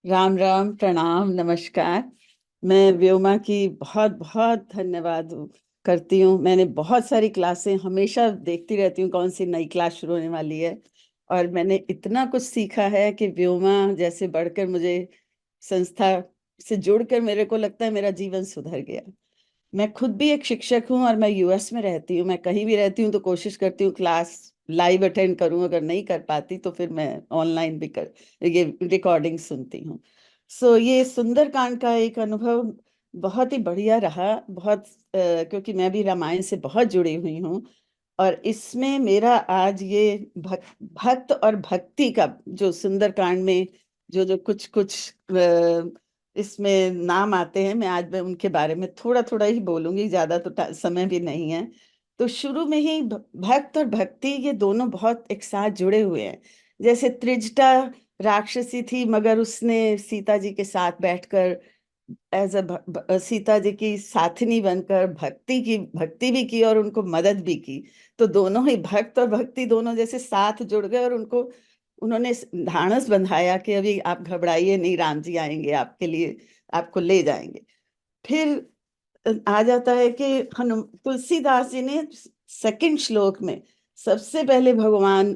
राम राम, प्रणाम, नमस्कार। मैं व्योमा की बहुत बहुत धन्यवाद करती हूँ। मैंने बहुत सारी क्लासें हमेशा देखती रहती हूँ, कौन सी नई क्लास शुरू होने वाली है। और मैंने इतना कुछ सीखा है कि व्योमा जैसे बढ़कर मुझे संस्था से जुड़कर मेरे को लगता है मेरा जीवन सुधर गया। मैं खुद भी एक शिक्षक हूँ और मैं यूएस में रहती हूँ। मैं कहीं भी रहती हूँ तो कोशिश करती हूँ क्लास लाइव अटेंड करूँ। अगर नहीं कर पाती तो फिर मैं ऑनलाइन भी कर ये रिकॉर्डिंग सुनती हूँ। ये सुंदरकांड का एक अनुभव बहुत ही बढ़िया रहा। क्योंकि मैं भी रामायण से बहुत जुड़ी हुई हूँ। और इसमें मेरा आज ये भक्त और भक्ति का जो सुंदरकांड में जो जो कुछ कुछ इसमें नाम आते हैं, मैं उनके बारे में थोड़ा थोड़ा ही बोलूंगी, ज्यादा तो समय भी नहीं है। तो शुरू में ही भक्त और भक्ति ये दोनों बहुत एक साथ जुड़े हुए हैं। जैसे त्रिजटा राक्षसी थी, मगर उसने सीता जी के साथ बैठकर एज अ सीता जी की साथिनी बनकर भक्ति भी की और उनको मदद भी की। तो दोनों ही भक्त और भक्ति दोनों जैसे साथ जुड़ गए और उन्होंने ढाढ़स बंधाया कि अभी आप घबराइए नहीं, राम जी आएंगे आपके लिए, आपको ले जाएंगे। फिर आ जाता है कि तुलसीदास जी ने सेकंड श्लोक में सबसे पहले भगवान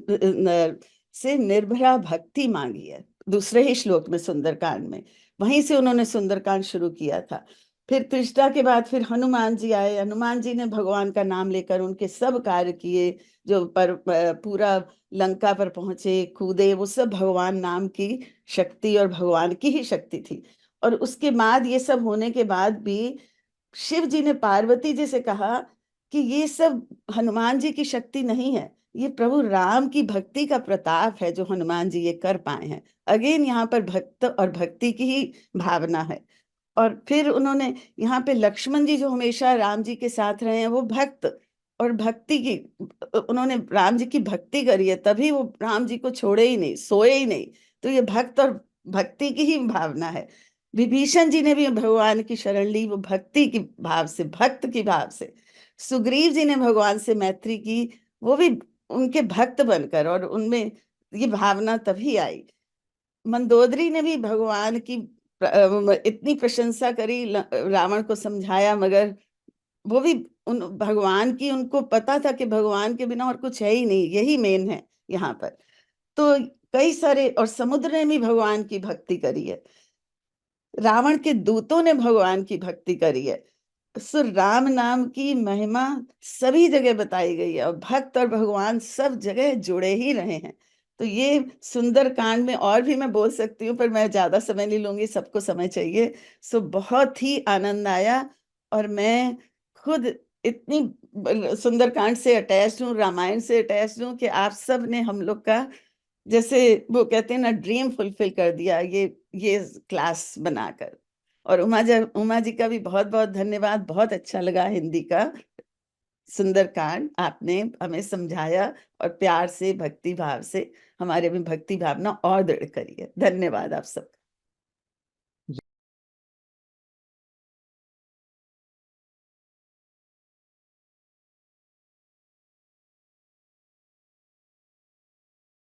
से निर्भरा भक्ति मांगी है। दूसरे ही श्लोक में सुंदरकांड में वहीं से उन्होंने सुंदरकांड शुरू किया था। फिर त्रिष्टा के बाद फिर हनुमान जी आए। हनुमान जी ने भगवान का नाम लेकर उनके सब कार्य किए। जो पूरा लंका पर पहुंचे, कूदे, वो सब भगवान नाम की शक्ति और भगवान की ही शक्ति थी। और उसके बाद ये सब होने के बाद भी शिव जी ने पार्वती जी से कहा कि ये सब हनुमान जी की शक्ति नहीं है, ये प्रभु राम की भक्ति का प्रताप है जो हनुमान जी ये कर पाए हैं। अगेन यहाँ पर भक्त और भक्ति की ही भावना है। और फिर उन्होंने यहाँ पे लक्ष्मण जी जो हमेशा राम जी के साथ रहे हैं, वो भक्त और भक्ति की, उन्होंने राम जी की भक्ति करी है, तभी वो राम जी को छोड़े ही नहीं, सोए ही नहीं। तो ये भक्त और भक्ति की ही भावना है। विभीषण जी ने भी भगवान की शरण ली, वो भक्ति की भाव से, भक्त की भाव से। सुग्रीव जी ने भगवान से मैत्री की, वो भी उनके भक्त बनकर, और उनमें ये भावना तभी आई। मंदोदरी ने भी भगवान की इतनी प्रशंसा करी, रावण को समझाया, मगर वो भी उन भगवान की, उनको पता था कि भगवान के बिना और कुछ है ही नहीं, यही मेन है यहाँ पर। तो कई सारे, और समुद्र ने भी भगवान की भक्ति करी है। रावण के दूतों ने भगवान की भक्ति करी है। सो राम नाम की महिमा सभी जगह बताई गई है और भक्त और भगवान सब जगह जुड़े ही रहे हैं। तो ये सुंदर कांड में और भी मैं बोल सकती हूँ, पर मैं ज्यादा समय नहीं लूंगी, सबको समय चाहिए। बहुत ही आनंद आया। और मैं खुद इतनी सुंदरकांड से अटैच हूँ, रामायण से अटैच हूँ कि आप सब ने हम लोग का, जैसे वो कहते हैं ना, ड्रीम फुलफिल कर दिया ये क्लास बनाकर। और उमा जी का भी बहुत बहुत धन्यवाद। बहुत अच्छा लगा हिंदी का सुंदरकांड, आपने हमें समझाया और प्यार से, भक्ति भाव से हमारे में भक्ति भावना और दृढ़ करी है। धन्यवाद आप सब।